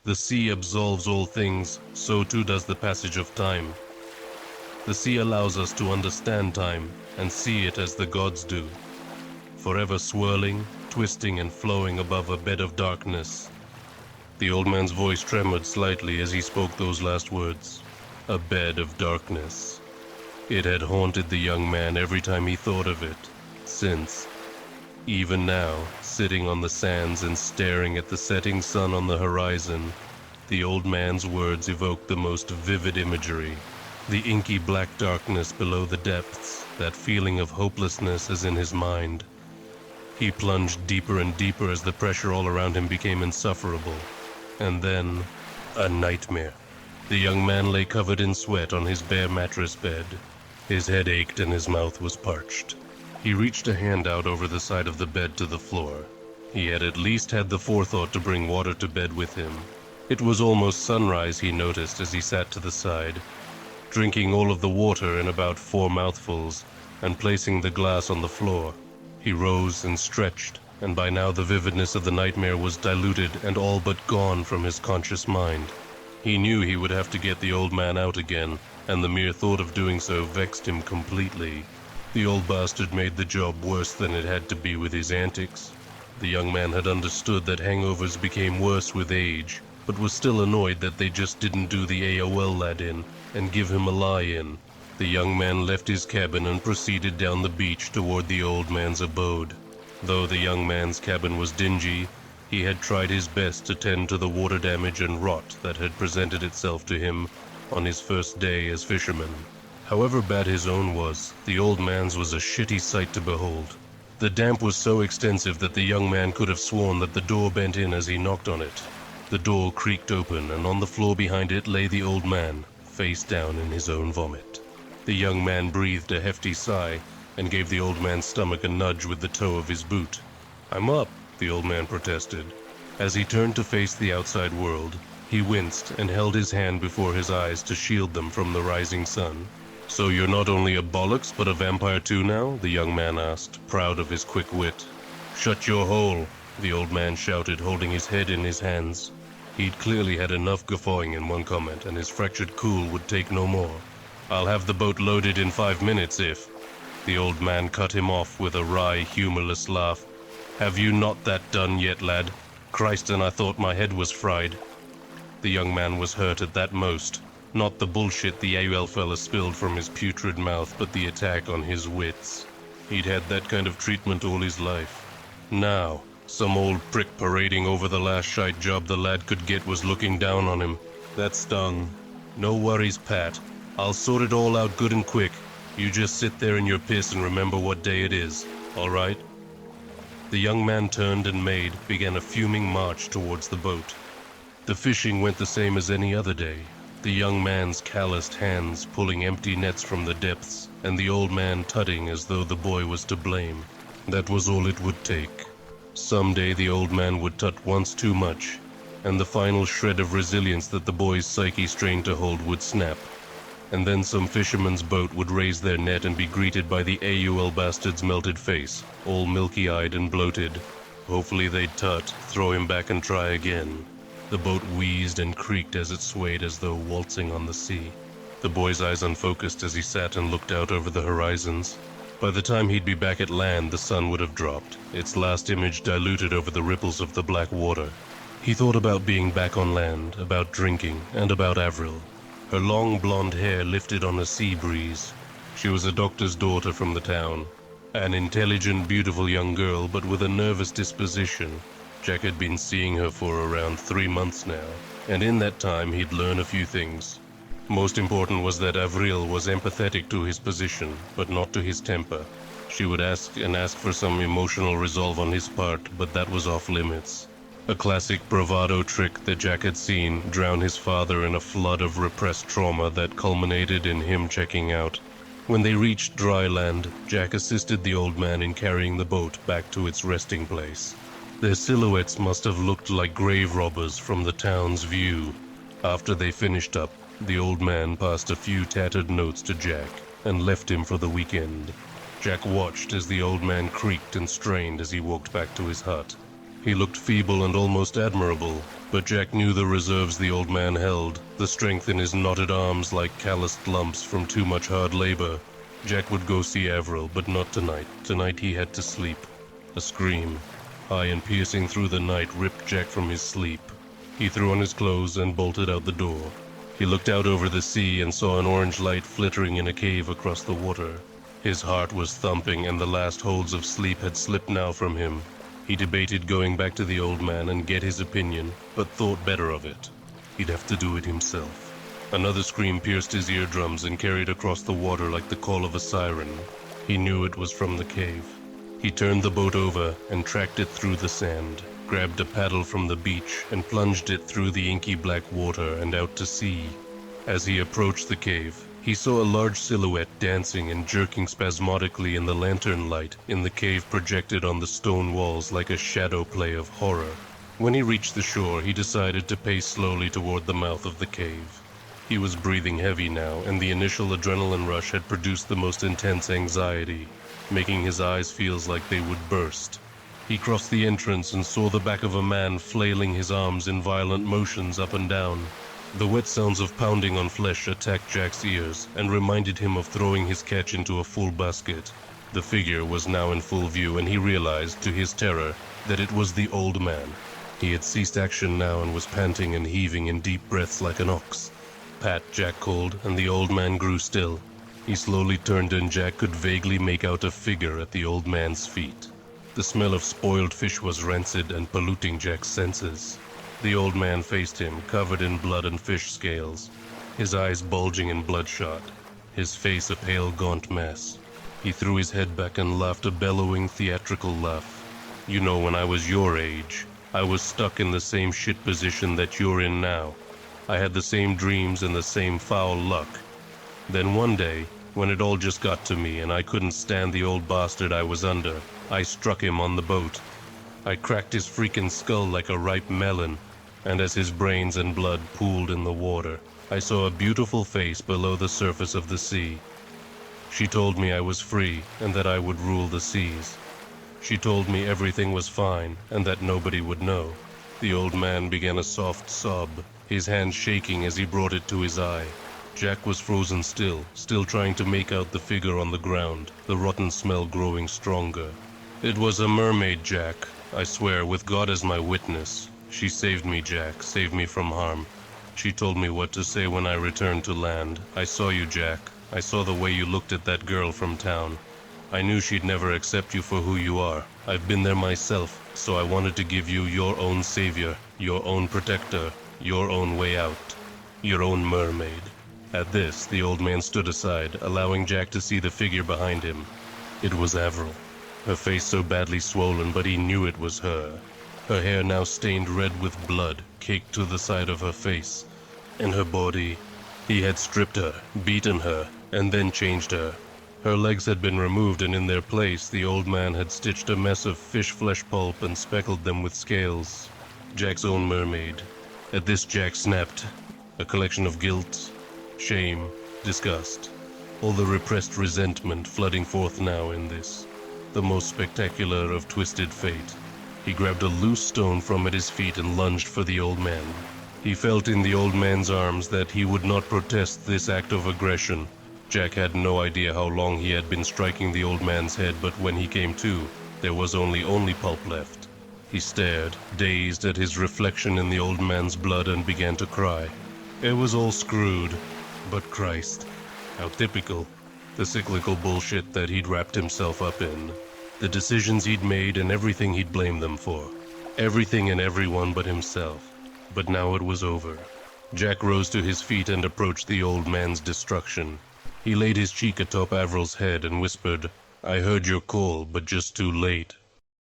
The sea absolves all things, so too does the passage of time. The sea allows us to understand time and see it as the gods do, forever swirling, twisting and flowing above a bed of darkness. The old man's voice tremored slightly as he spoke those last words. A bed of darkness. It had haunted the young man every time he thought of it, since, even now, sitting on the sands and staring at the setting sun on the horizon, the old man's words evoked the most vivid imagery. The inky black darkness below the depths, that feeling of hopelessness as in his mind. He plunged deeper and deeper as the pressure all around him became insufferable. And then, a nightmare. The young man lay covered in sweat on his bare mattress bed. His head ached and his mouth was parched. He reached a hand out over the side of the bed to the floor. He had at least had the forethought to bring water to bed with him. It was almost sunrise, he noticed as he sat to the side, drinking all of the water in about 4 mouthfuls and placing the glass on the floor. He rose and stretched, and by now the vividness of the nightmare was diluted and all but gone from his conscious mind. He knew he would have to get the old man out again, and the mere thought of doing so vexed him completely. The old bastard made the job worse than it had to be with his antics. The young man had understood that hangovers became worse with age, but was still annoyed that they just didn't do the AOL lad in and give him a lie-in. The young man left his cabin and proceeded down the beach toward the old man's abode. Though the young man's cabin was dingy, he had tried his best to tend to the water damage and rot that had presented itself to him on his first day as fisherman. However bad his own was, the old man's was a shitty sight to behold. The damp was so extensive that the young man could have sworn that the door bent in as he knocked on it. The door creaked open, and on the floor behind it lay the old man, face down in his own vomit. The young man breathed a hefty sigh and gave the old man's stomach a nudge with the toe of his boot. "I'm up," the old man protested. As he turned to face the outside world, he winced and held his hand before his eyes to shield them from the rising sun. "So you're not only a bollocks, but a vampire too now?" the young man asked, proud of his quick wit. "Shut your hole," the old man shouted, holding his head in his hands. He'd clearly had enough guffawing in one comment, and his fractured cool would take no more. "I'll have the boat loaded in 5 minutes if—" The old man cut him off with a wry, humorless laugh. "Have you not that done yet, lad? Christ, and I thought my head was fried." The young man was hurt at that most. Not the bullshit the AOL fella spilled from his putrid mouth, but the attack on his wits. He'd had that kind of treatment all his life. Now, some old prick parading over the last shite job the lad could get was looking down on him. That stung. "No worries, Pat. I'll sort it all out good and quick. You just sit there in your piss and remember what day it is, all right?" The young man turned and began a fuming march towards the boat. The fishing went the same as any other day. The young man's calloused hands pulling empty nets from the depths, and the old man tutting as though the boy was to blame. That was all it would take. Someday the old man would tut once too much, and the final shred of resilience that the boy's psyche strained to hold would snap. And then some fisherman's boat would raise their net and be greeted by the AUL bastard's melted face, all milky-eyed and bloated. Hopefully they'd tut, throw him back and try again. The boat wheezed and creaked as it swayed as though waltzing on the sea. The boy's eyes unfocused as he sat and looked out over the horizons. By the time he'd be back at land, the sun would have dropped, its last image diluted over the ripples of the black water. He thought about being back on land, about drinking, and about Avril. Her long blonde hair lifted on a sea breeze. She was a doctor's daughter from the town. An intelligent, beautiful young girl, but with a nervous disposition. Jack had been seeing her for around 3 months now, and in that time he'd learned a few things. Most important was that Avril was empathetic to his position, but not to his temper. She would ask and ask for some emotional resolve on his part, but that was off limits. A classic bravado trick that Jack had seen drown his father in a flood of repressed trauma that culminated in him checking out. When they reached dry land, Jack assisted the old man in carrying the boat back to its resting place. Their silhouettes must have looked like grave robbers from the town's view. After they finished up, the old man passed a few tattered notes to Jack and left him for the weekend. Jack watched as the old man creaked and strained as he walked back to his hut. He looked feeble and almost admirable, But Jack knew the reserves the old man held, the strength in his knotted arms like calloused lumps from too much hard labor. Jack would go see Avril, but not tonight. Tonight he had to sleep. A scream, high and piercing through the night, ripped Jack from his sleep. He threw on his clothes and bolted out the door. He looked out over the sea and saw an orange light flittering in a cave across the water. His heart was thumping and the last holds of sleep had slipped now from him. He debated going back to the old man and get his opinion, but thought better of it. He'd have to do it himself. Another scream pierced his eardrums and carried across the water like the call of a siren. He knew it was from the cave. He turned the boat over and tracked it through the sand, grabbed a paddle from the beach and plunged it through the inky black water and out to sea. As he approached the cave, he saw a large silhouette dancing and jerking spasmodically in the lantern light in the cave projected on the stone walls like a shadow play of horror. When he reached the shore, he decided to pace slowly toward the mouth of the cave. He was breathing heavy now, and the initial adrenaline rush had produced the most intense anxiety, making his eyes feel like they would burst. He crossed the entrance and saw the back of a man flailing his arms in violent motions up and down. The wet sounds of pounding on flesh attacked Jack's ears and reminded him of throwing his catch into a full basket. The figure was now in full view, and he realized, to his terror, that it was the old man. He had ceased action now and was panting and heaving in deep breaths like an ox. "Pat," Jack called, and the old man grew still. He slowly turned and Jack could vaguely make out a figure at the old man's feet. The smell of spoiled fish was rancid and polluting Jack's senses. The old man faced him, covered in blood and fish scales, his eyes bulging and bloodshot, his face a pale, gaunt mass. He threw his head back and laughed a bellowing, theatrical laugh. "You know, when I was your age, I was stuck in the same shit position that you're in now. I had the same dreams and the same foul luck. Then one day, when it all just got to me and I couldn't stand the old bastard I was under, I struck him on the boat. I cracked his freaking skull like a ripe melon, and as his brains and blood pooled in the water, I saw a beautiful face below the surface of the sea. She told me I was free and that I would rule the seas. She told me everything was fine and that nobody would know." The old man began a soft sob, his hand shaking as he brought it to his eye. Jack was frozen still trying to make out the figure on the ground, the rotten smell growing stronger. "It was a mermaid, Jack. I swear, with God as my witness. She saved me, Jack, saved me from harm. She told me what to say when I returned to land. I saw you, Jack. I saw the way you looked at that girl from town. I knew she'd never accept you for who you are. I've been there myself, so I wanted to give you your own savior, your own protector, your own way out, your own mermaid." At this, the old man stood aside, allowing Jack to see the figure behind him. It was Avril. Her face so badly swollen, but he knew it was her. Her hair now stained red with blood, caked to the side of her face. And her body. He had stripped her, beaten her, and then changed her. Her legs had been removed, and in their place, the old man had stitched a mess of fish flesh pulp and speckled them with scales. Jack's own mermaid. At this, Jack snapped. A collection of guilt, shame, disgust. All the repressed resentment flooding forth now in this, the most spectacular of twisted fate. He grabbed a loose stone from at his feet and lunged for the old man. He felt in the old man's arms that he would not protest this act of aggression. Jack had no idea how long he had been striking the old man's head, but when he came to, there was only pulp left. He stared, dazed, at his reflection in the old man's blood and began to cry. It was all screwed, but Christ, how typical. The cyclical bullshit that he'd wrapped himself up in. The decisions he'd made and everything he'd blamed them for. Everything and everyone but himself. But now it was over. Jack rose to his feet and approached the old man's destruction. He laid his cheek atop Avril's head and whispered, "I heard your call, but just too late.